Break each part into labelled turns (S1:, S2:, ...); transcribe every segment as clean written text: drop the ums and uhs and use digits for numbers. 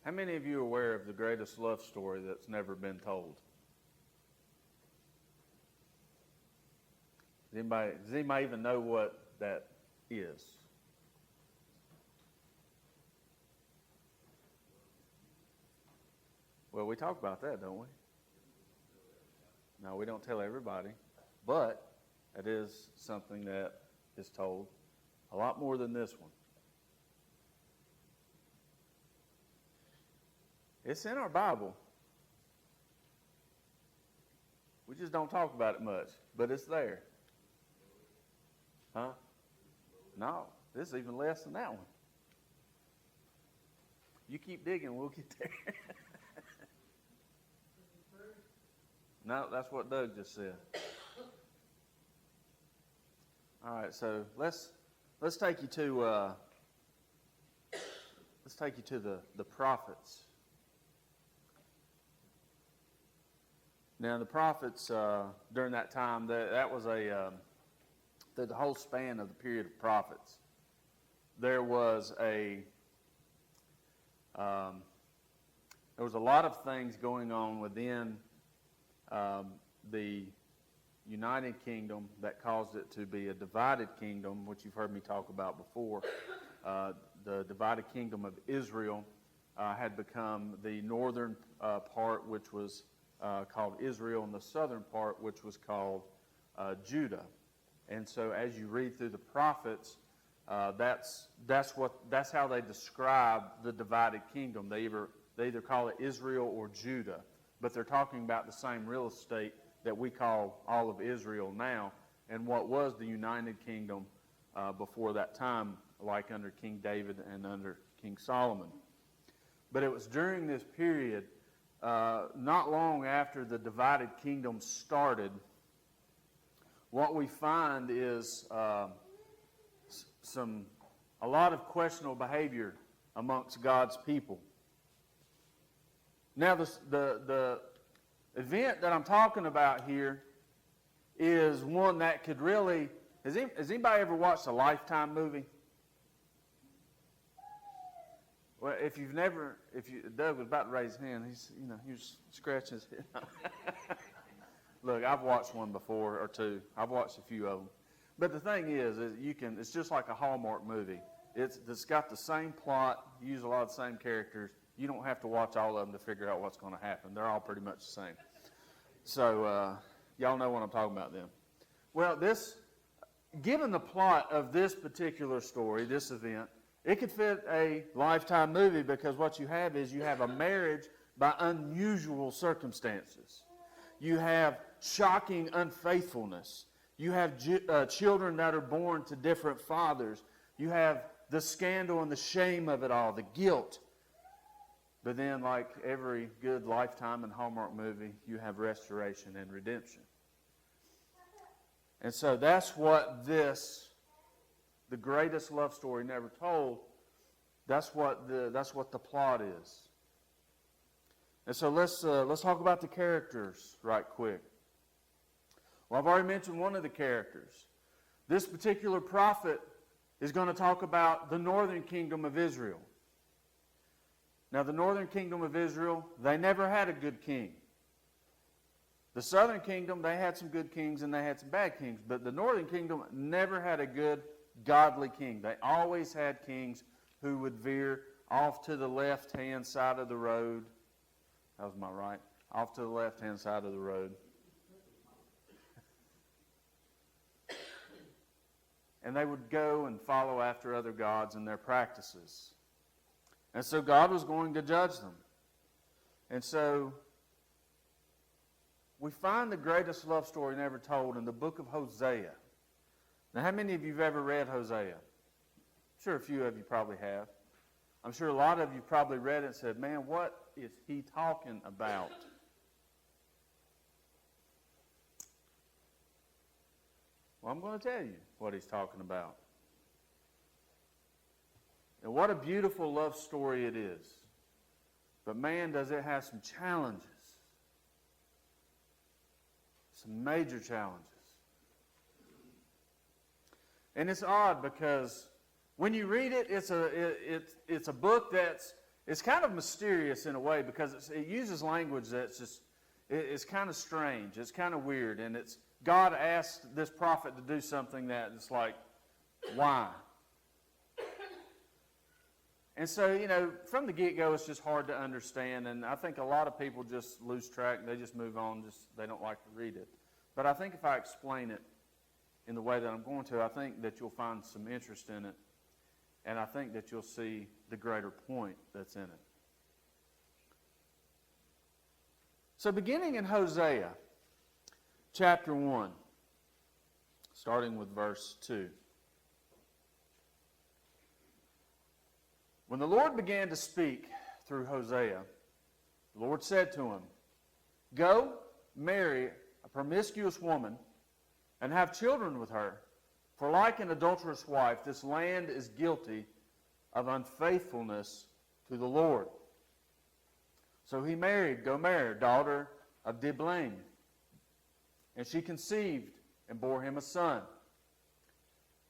S1: How many of you are aware of the greatest love story that's never been told? Does anybody even know what that is? Well, we talk about that, don't we? No, we don't tell everybody. But it is something that is told a lot more than this one. It's in our Bible. We just don't talk about it much, but it's there. Huh? No, this is even less than that one. You keep digging, we'll get there. No, that's what Doug just said. All right, so let's take you to the prophets. Now, the prophets during that time, that was the whole span of the period of prophets. There was a lot of things going on within the United Kingdom that caused it to be a divided kingdom, which you've heard me talk about before. The divided kingdom of Israel had become the northern part, which was called Israel, and the southern part, which was called Judah. And so, as you read through the prophets, that's how they describe the divided kingdom. They either call it Israel or Judah, but they're talking about the same real estate that we call all of Israel now, and what was the United Kingdom before that time, like under King David and under King Solomon. But it was during this period, not long after the divided kingdom started, what we find is a lot of questionable behavior amongst God's people. Now, the event that I'm talking about here is one that could really... Has anybody ever watched a Lifetime movie? Well, Doug was about to raise his hand. He was scratching his head. Look, I've watched one before or two. I've watched a few of them. But the thing is it's just like a Hallmark movie. It's got the same plot, use a lot of the same characters. You don't have to watch all of them to figure out what's going to happen. They're all pretty much the same. So, y'all know what I'm talking about then. Well, given the plot of this particular story, this event, it could fit a Lifetime movie, because what you have is you have a marriage by unusual circumstances. You have shocking unfaithfulness. You have children that are born to different fathers. You have the scandal and the shame of it all, the guilt. But then, like every good Lifetime and Hallmark movie, you have restoration and redemption. And so that's what the greatest love story never told, that's what the plot is. And so let's talk about the characters right quick. Well, I've already mentioned one of the characters. This particular prophet is going to talk about the northern kingdom of Israel. Now, the northern kingdom of Israel, they never had a good king. The southern kingdom, they had some good kings and they had some bad kings. But the northern kingdom never had a good, godly king. They always had kings who would veer off to the left-hand side of the road. That was my right. Off to the left-hand side of the road. And they would go and follow after other gods and their practices. And so God was going to judge them. And so we find the greatest love story never told in the book of Hosea. Now, how many of you have ever read Hosea? I'm sure a few of you probably have. I'm sure a lot of you probably read it and said, man, what is he talking about? Well, I'm going to tell you what he's talking about. And what a beautiful love story it is. But man, does it have some challenges. Some major challenges. And it's odd because when you read it, it's a book that's it's kind of mysterious in a way because it uses language that's just, it's kind of strange. It's kind of weird. And it's God asked this prophet to do something that it's like, why? And so, from the get-go, it's just hard to understand. And I think a lot of people just lose track. They just move on. They don't like to read it. But I think if I explain it in the way that I'm going to, I think that you'll find some interest in it. And I think that you'll see the greater point that's in it. So beginning in Hosea, chapter 1, starting with verse 2. When the Lord began to speak through Hosea, the Lord said to him, "Go, marry a promiscuous woman, and have children with her. For like an adulterous wife, this land is guilty of unfaithfulness to the Lord." So he married Gomer, daughter of Diblaim. And she conceived and bore him a son.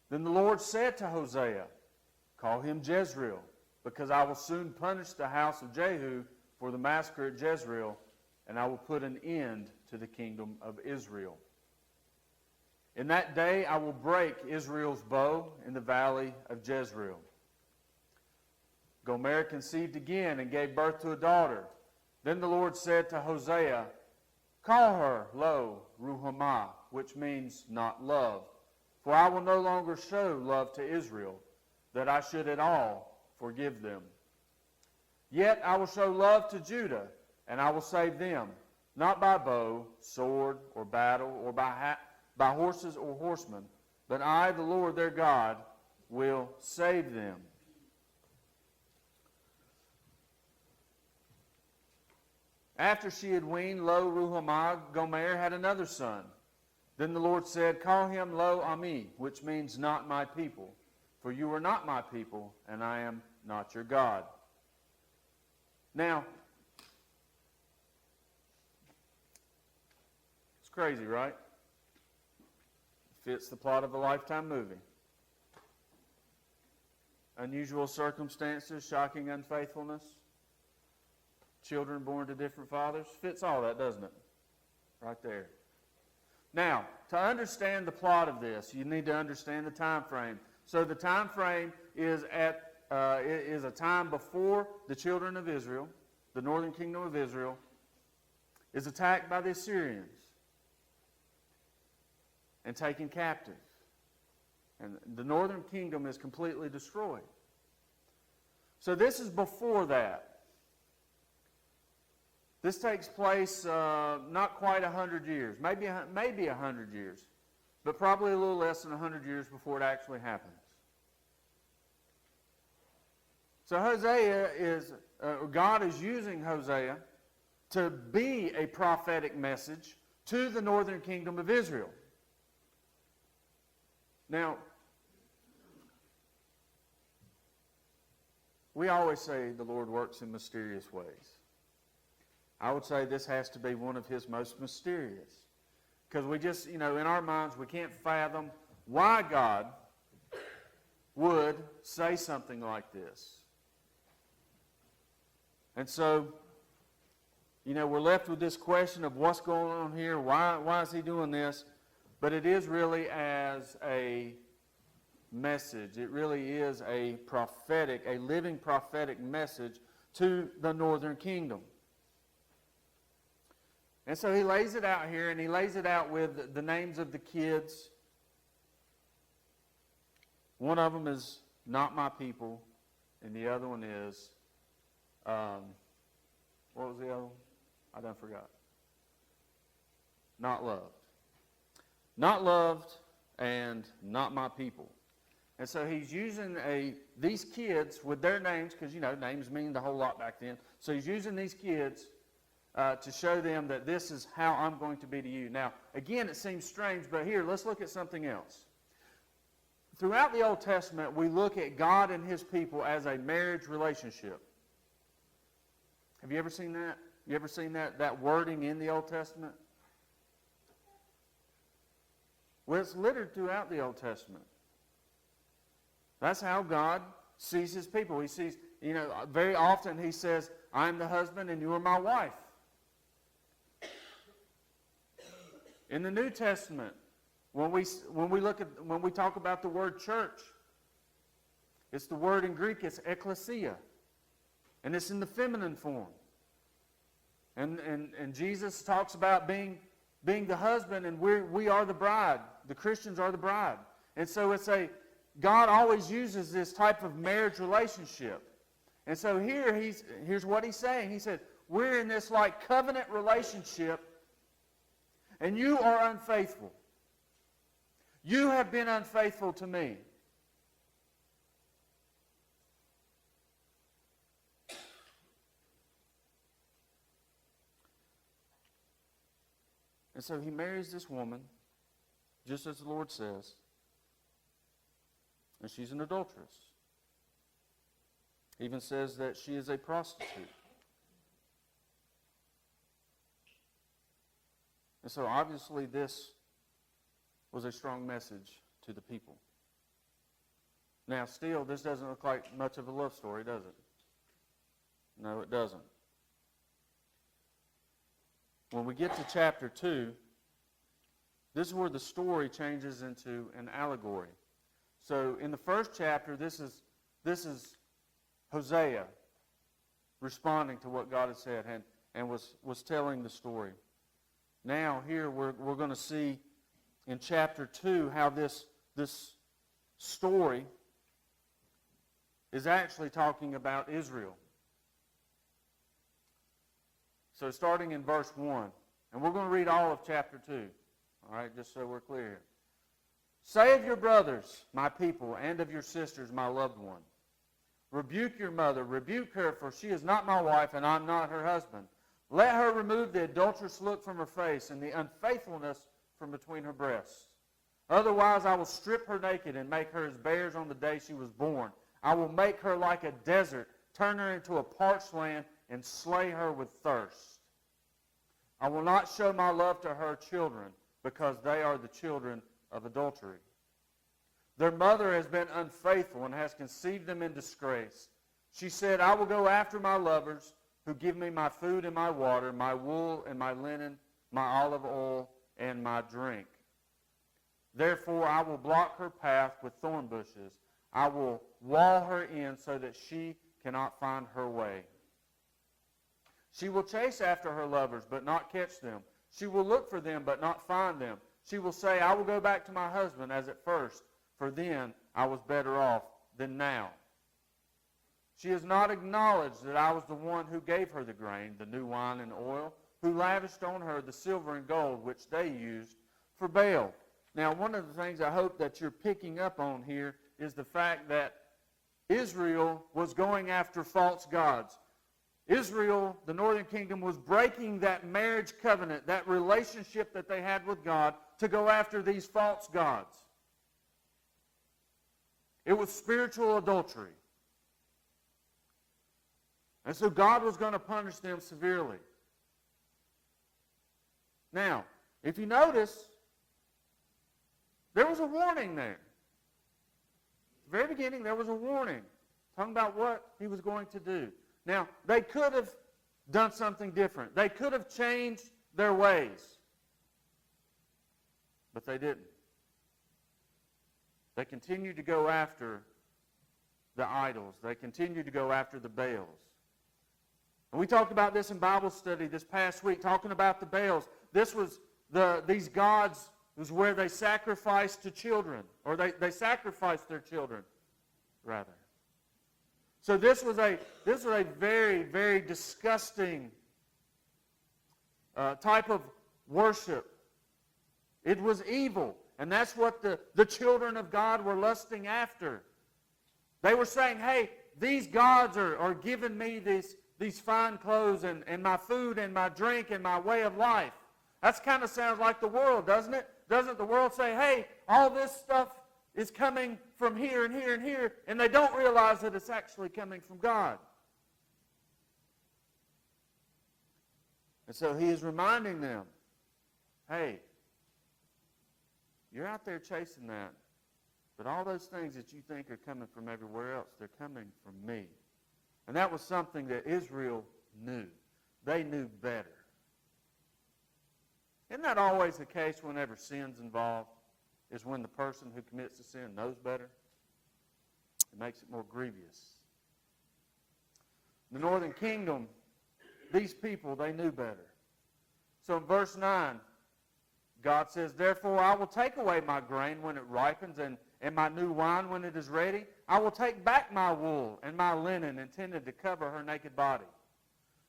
S1: Then the Lord said to Hosea, "Call him Jezreel, because I will soon punish the house of Jehu for the massacre at Jezreel, and I will put an end to the kingdom of Israel. In that day I will break Israel's bow in the valley of Jezreel." Gomer conceived again and gave birth to a daughter. Then the Lord said to Hosea, "Call her Lo-Ruhamah, which means not love, for I will no longer show love to Israel, that I should at all forgive them. Yet I will show love to Judah, and I will save them, not by bow, sword, or battle, or by horses or horsemen, but I, the Lord their God, will save them." After she had weaned Lo-Ruhamah, Gomer had another son. Then the Lord said, "Call him Lo-Ami, which means not my people. For you are not my people, and I am not your God." Now, it's crazy, right? Fits the plot of a Lifetime movie. Unusual circumstances, shocking unfaithfulness, children born to different fathers. Fits all that, doesn't it? Right there. Now, to understand the plot of this, you need to understand the time frame. So the time frame is a time before the children of Israel, the northern kingdom of Israel, is attacked by the Assyrians and taken captive. And the northern kingdom is completely destroyed. So this is before that. This takes place not quite 100 years, maybe 100 years, but probably a little less than 100 years before it actually happens. So God is using Hosea to be a prophetic message to the northern kingdom of Israel. Now, we always say the Lord works in mysterious ways. I would say this has to be one of his most mysterious. Because we just, in our minds, we can't fathom why God would say something like this. And so, we're left with this question of what's going on here, why is he doing this? But it is really as a message. It really is a living prophetic message to the northern kingdom. And so he lays it out here, and he lays it out with the names of the kids. One of them is not my people, and the other one is, what was the other one? I done forgot. Not loved. Not loved and not my people. And so he's using these kids with their names, because, names mean a whole lot back then. So he's using these kids to show them that this is how I'm going to be to you. Now, again, it seems strange, but here, let's look at something else. Throughout the Old Testament, we look at God and his people as a marriage relationship. Have you ever seen that? You ever seen that wording in the Old Testament? Well, it's littered throughout the Old Testament. That's how God sees his people. He sees, very often he says, I am the husband and you are my wife. In the New Testament, when we talk about the word church, it's the word in Greek, it's ekklesia. And it's in the feminine form. And Jesus talks about being the husband, and we are the bride. The Christians are the bride. And so God always uses this type of marriage relationship. And so here's what he's saying. He said, we're in this like covenant relationship, and you are unfaithful. You have been unfaithful to me. And so he marries this woman, just as the Lord says, and she's an adulteress. He even says that she is a prostitute. And so obviously this was a strong message to the people. Now still, this doesn't look like much of a love story, does it? No, it doesn't. When we get to chapter 2, this is where the story changes into an allegory. So in the first chapter, this is Hosea responding to what God had said and was telling the story. Now here we're going to see in chapter 2 how this story is actually talking about Israel. So starting in verse 1, and we're going to read all of chapter 2, all right, just so we're clear here. Say of your brothers, my people, and of your sisters, my loved one. Rebuke your mother, rebuke her, for she is not my wife, and I'm not her husband. Let her remove the adulterous look from her face and the unfaithfulness from between her breasts. Otherwise I will strip her naked and make her as bears on the day she was born. I will make her like a desert, turn her into a parched land, and slay her with thirst. I will not show my love to her children, because they are the children of adultery. Their mother has been unfaithful and has conceived them in disgrace. She said, I will go after my lovers, who give me my food and my water, my wool and my linen, my olive oil and my drink. Therefore I will block her path with thorn bushes. I will wall her in so that she cannot find her way. She will chase after her lovers, but not catch them. She will look for them, but not find them. She will say, I will go back to my husband as at first, for then I was better off than now. She has not acknowledged that I was the one who gave her the grain, the new wine and oil, who lavished on her the silver and gold which they used for Baal. Now, one of the things I hope that you're picking up on here is the fact that Israel was going after false gods. Israel, the northern kingdom, was breaking that marriage covenant, that relationship that they had with God, to go after these false gods. It was spiritual adultery. And so God was going to punish them severely. Now, if you notice, there was a warning there. At the very beginning, there was a warning talking about what he was going to do. Now, they could have done something different. They could have changed their ways. But they didn't. They continued to go after the idols. They continued to go after the Baals. And we talked about this in Bible study this past week, talking about the Baals. This was these gods was where they sacrificed to children, or they sacrificed their children, rather. So this was a very, very disgusting type of worship. It was evil, and that's what the children of God were lusting after. They were saying, hey, these gods are giving me these fine clothes and my food and my drink and my way of life. That kind of sounds like the world, doesn't it? Doesn't the world say, hey, all this stuff is coming from here and here and here, and they don't realize that it's actually coming from God. And so he is reminding them, hey, you're out there chasing that, But all those things that you think are coming from everywhere else, they're coming from me. And that was something that Israel knew. They knew better. Isn't that always the case whenever sin's involved? Is when the person who commits the sin knows better? It makes it more grievous. The northern kingdom, these people, they knew better. So in verse 9, God says, "Therefore I will take away my grain when it ripens, and my new wine when it is ready. I will take back my wool and my linen intended to cover her naked body.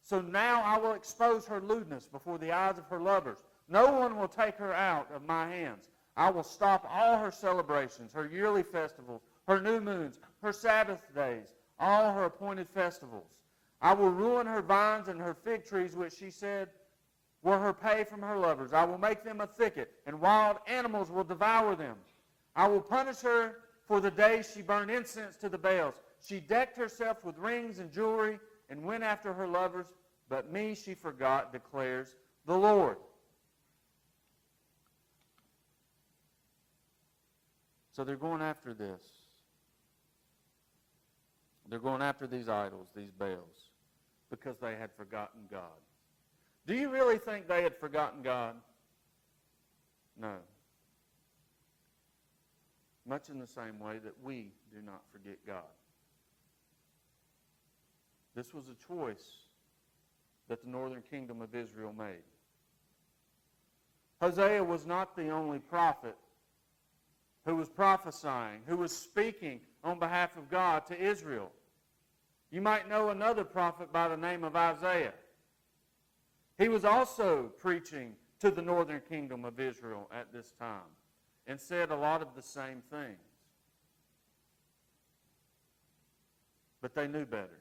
S1: So now I will expose her lewdness before the eyes of her lovers. No one will take her out of my hands. I will stop all her celebrations, her yearly festivals, her new moons, her Sabbath days, all her appointed festivals. I will ruin her vines and her fig trees, which she said were her pay from her lovers. I will make them a thicket, and wild animals will devour them. I will punish her for the day she burned incense to the Baals. She decked herself with rings and jewelry and went after her lovers, but me she forgot, declares the Lord." So they're going after this. They're going after these idols, these Baals, because they had forgotten God. Do you really think they had forgotten God? No. Much in the same way that we do not forget God. This was a choice that the northern kingdom of Israel made. Hosea was not the only prophet who was prophesying, who was speaking on behalf of God to Israel. You might know another prophet by the name of Isaiah. He was also preaching to the northern kingdom of Israel at this time and said a lot of the same things. But they knew better.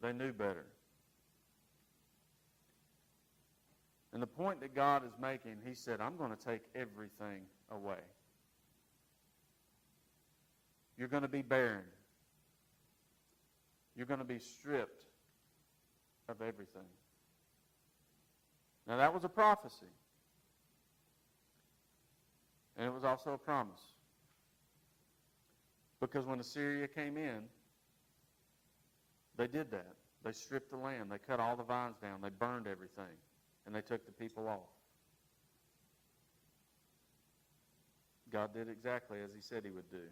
S1: They knew better. And the point that God is making, he said, I'm going to take everything away. You're going to be barren. You're going to be stripped of everything. Now that was a prophecy. And it was also a promise. Because when Assyria came in, they did that. They stripped the land. They cut all the vines down. They burned everything. And they took the people off. God did exactly as he said he would do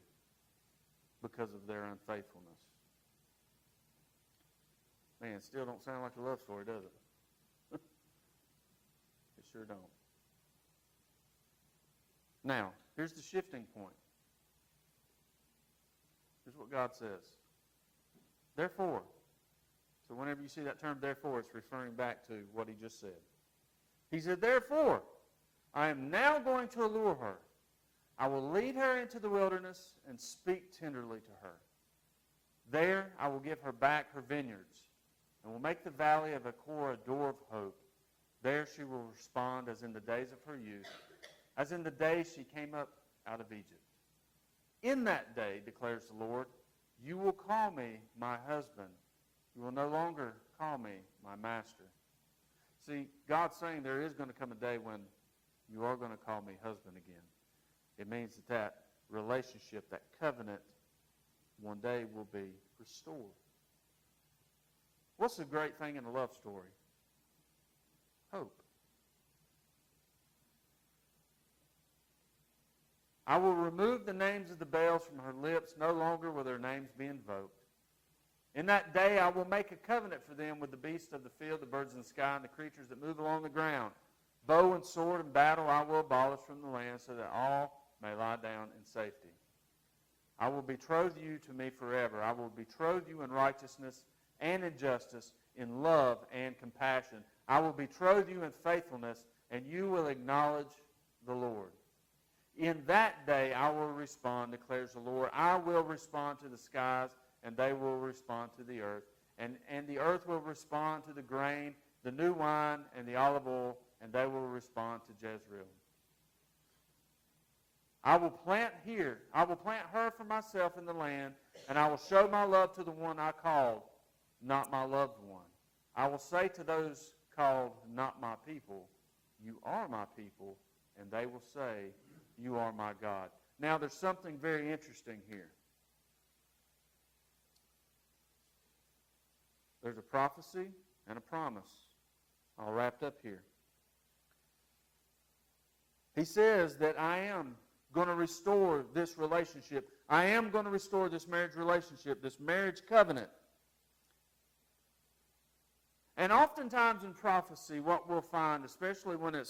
S1: because of their unfaithfulness. Man, it still don't sound like a love story, does it? It sure don't. Now, here's the shifting point. Here's what God says. Therefore. So whenever you see that term therefore, it's referring back to what he just said. He said, therefore, I am now going to allure her. I will lead her into the wilderness and speak tenderly to her. There I will give her back her vineyards and will make the valley of Achor a door of hope. There she will respond as in the days of her youth, as in the days she came up out of Egypt. In that day, declares the Lord, you will call me my husband. You will no longer call me my master. See, God's saying there is going to come a day when you are going to call me husband again. It means that relationship, that covenant, one day will be restored. What's the great thing in a love story? Hope. I will remove the names of the Baals from her lips. No longer will their names be invoked. In that day I will make a covenant for them with the beasts of the field, the birds in the sky, and the creatures that move along the ground. Bow and sword and battle I will abolish from the land, so that all may lie down in safety. I will betroth you to me forever. I will betroth you in righteousness and in justice, in love and compassion. I will betroth you in faithfulness, and you will acknowledge the Lord. In that day I will respond, declares the Lord. I will respond to the skies, and they will respond to the earth. And the earth will respond to the grain, the new wine, and the olive oil, and they will respond to Jezreel. I will plant her for myself in the land, and I will show my love to the one I called, not my loved one. I will say to those called not my people, you are my people, and they will say, you are my God. Now, there's something very interesting here. There's a prophecy and a promise all wrapped up here. He says that I am going to restore this relationship. I am going to restore this marriage relationship, this marriage covenant. And oftentimes in prophecy, what we'll find, especially when it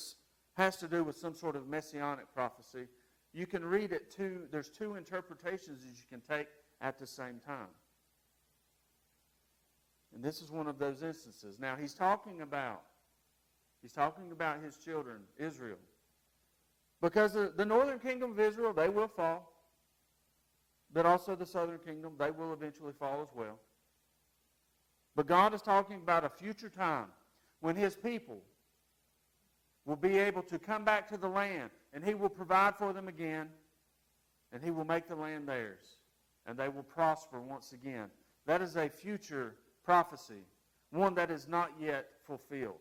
S1: has to do with some sort of messianic prophecy, you can read it there's two interpretations that you can take at the same time. And this is one of those instances. Now, he's talking about his children, Israel. Because the northern kingdom of Israel, they will fall. But also the southern kingdom, they will eventually fall as well. But God is talking about a future time when his people will be able to come back to the land, and he will provide for them again, and he will make the land theirs, and they will prosper once again. That is a future prophecy, one that is not yet fulfilled.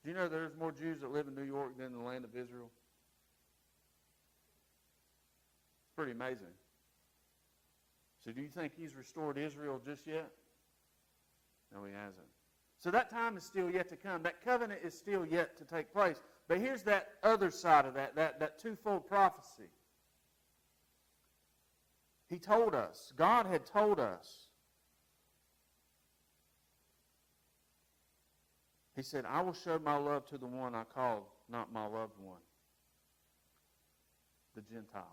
S1: Do you know there's more Jews that live in New York than in the land of Israel? It's pretty amazing. So do you think he's restored Israel just yet? No, he hasn't. So that time is still yet to come. That covenant is still yet to take place. But here's that other side of that twofold prophecy. He told us, God had told us, he said, I will show my love to the one I called, not my loved one, the Gentiles.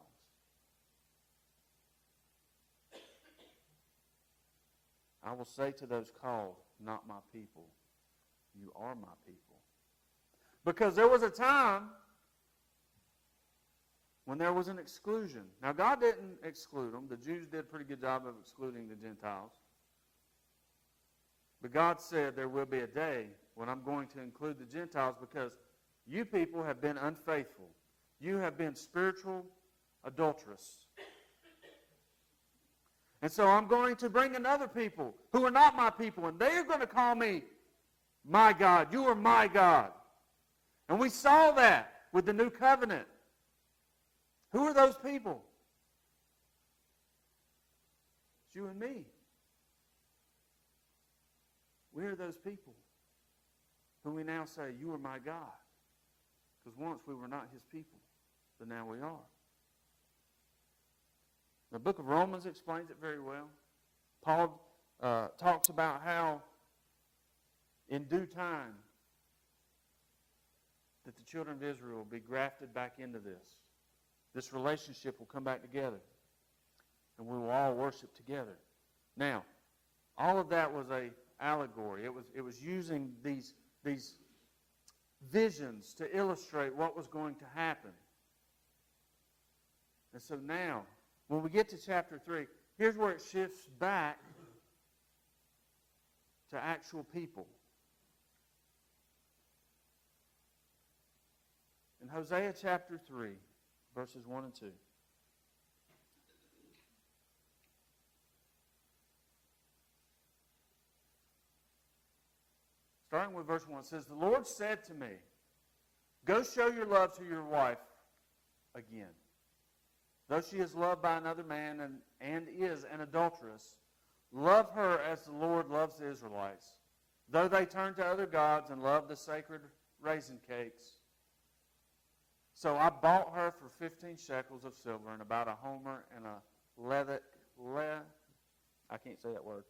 S1: I will say to those called, not my people, you are my people. Because there was a time when there was an exclusion. Now, God didn't exclude them. The Jews did a pretty good job of excluding the Gentiles. But God said there will be a day when I'm going to include the Gentiles because you people have been unfaithful. You have been spiritual adulterous. And so I'm going to bring another people who are not my people, and they are going to call me my God. You are my God. And we saw that with the new covenant. Who are those people? It's you and me. We are those people who we now say, you are my God. Because once we were not his people, but now we are. The book of Romans explains it very well. Paul talks about how in due time that the children of Israel will be grafted back into this. This relationship will come back together. And we will all worship together. Now, all of that was an allegory. It was using these visions to illustrate what was going to happen. And so now, when we get to chapter 3, here's where it shifts back to actual people. In Hosea chapter 3, verses 1 and 2. Starting with verse 1, it says, the Lord said to me, go show your love to your wife again. Though she is loved by another man and is an adulteress, love her as the Lord loves the Israelites. Though they turn to other gods and love the sacred raisin cakes. So I bought her for 15 shekels of silver and about a homer and a I can't say that word.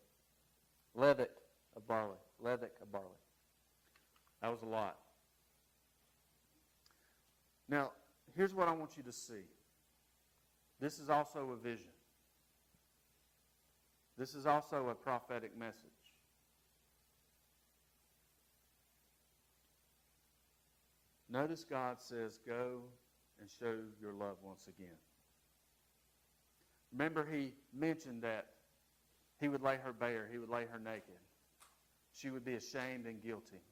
S1: Levick of barley. Levick of barley. That was a lot. Now, here's what I want you to see. This is also a vision. This is also a prophetic message. Notice God says, go and show your love once again. Remember, he mentioned that he would lay her bare. He would lay her naked. She would be ashamed and guilty.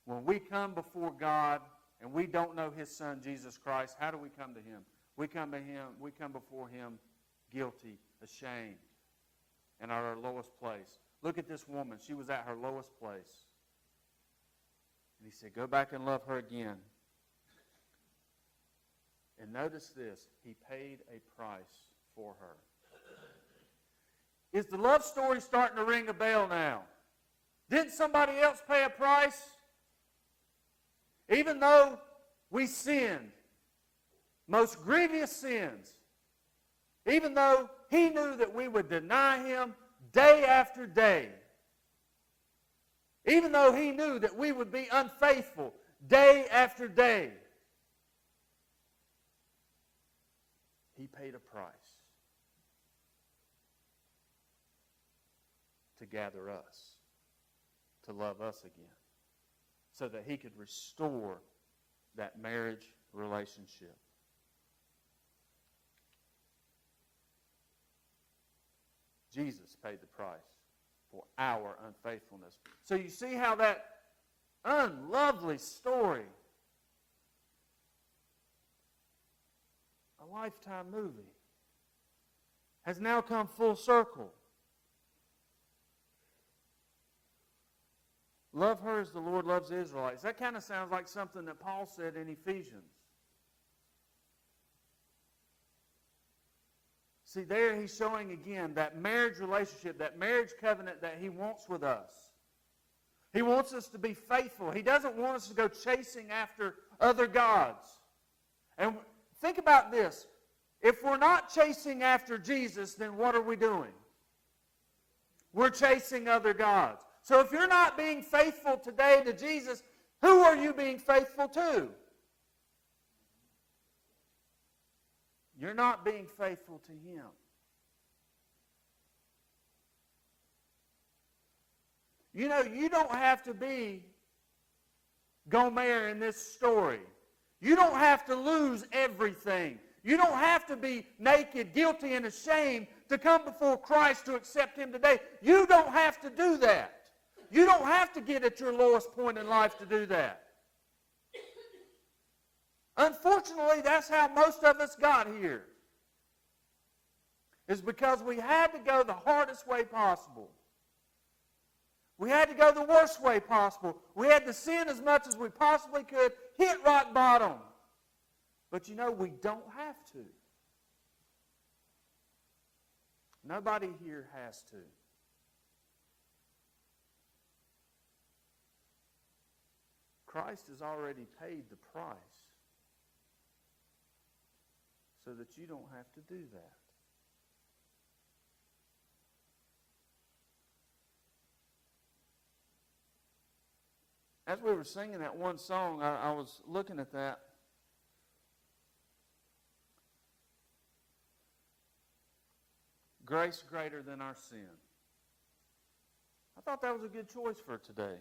S1: When we come before God and we don't know his son, Jesus Christ, how do we come to him? We come before him guilty, ashamed, and at our lowest place. Look at this woman. She was at her lowest place. And he said, go back and love her again. And notice this, he paid a price for her. Is the love story starting to ring a bell now? Didn't somebody else pay a price? Even though we sinned, most grievous sins, even though he knew that we would deny him day after day, even though he knew that we would be unfaithful day after day, he paid a price to gather us, to love us again, so that he could restore that marriage relationship. Jesus paid the price for our unfaithfulness. So you see how that unlovely story, a Lifetime movie, has now come full circle. Love her as the Lord loves the Israelites. That kind of sounds like something that Paul said in Ephesians. See, there he's showing again that marriage relationship, that marriage covenant that he wants with us. He wants us to be faithful. He doesn't want us to go chasing after other gods. And think about this. If we're not chasing after Jesus, then what are we doing? We're chasing other gods. So if you're not being faithful today to Jesus, who are you being faithful to? You're not being faithful to him. You know, you don't have to be Gomer in this story. You don't have to lose everything. You don't have to be naked, guilty, and ashamed to come before Christ to accept him today. You don't have to do that. You don't have to get at your lowest point in life to do that. Unfortunately, that's how most of us got here. It's because we had to go the hardest way possible. We had to go the worst way possible. We had to sin as much as we possibly could, hit rock bottom. But you know, we don't have to. Nobody here has to. Christ has already paid the price so that you don't have to do that. As we were singing that one song, I was looking at that. Grace greater than our sin. I thought that was a good choice for today.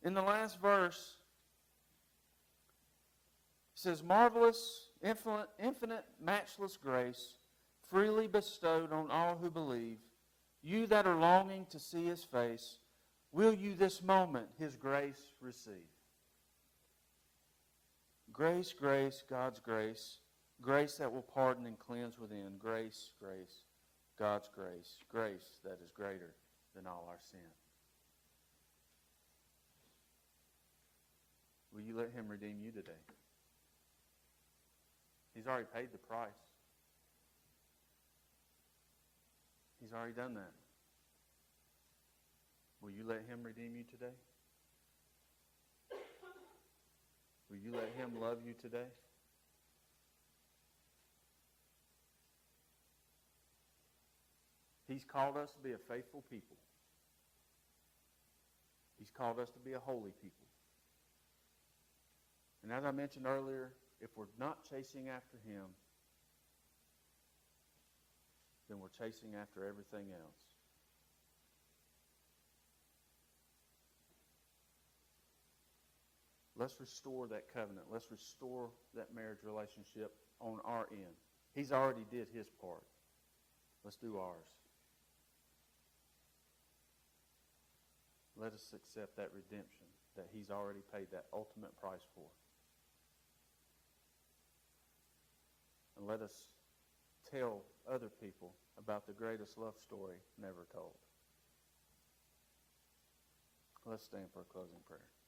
S1: In the last verse, it says, marvelous, infinite, matchless grace, freely bestowed on all who believe. You that are longing to see his face, will you this moment his grace receive? Grace, grace, God's grace. Grace that will pardon and cleanse within. Grace, grace, God's grace. Grace that is greater than all our sin. Will you let him redeem you today? He's already paid the price. He's already done that. Will you let him redeem you today? Will you let him love you today? He's called us to be a faithful people. He's called us to be a holy people. And as I mentioned earlier, if we're not chasing after him, then we're chasing after everything else. Let's restore that covenant. Let's restore that marriage relationship on our end. He's already did his part. Let's do ours. Let us accept that redemption that he's already paid that ultimate price for. And let us tell other people about the greatest love story never told. Let's stand for a closing prayer.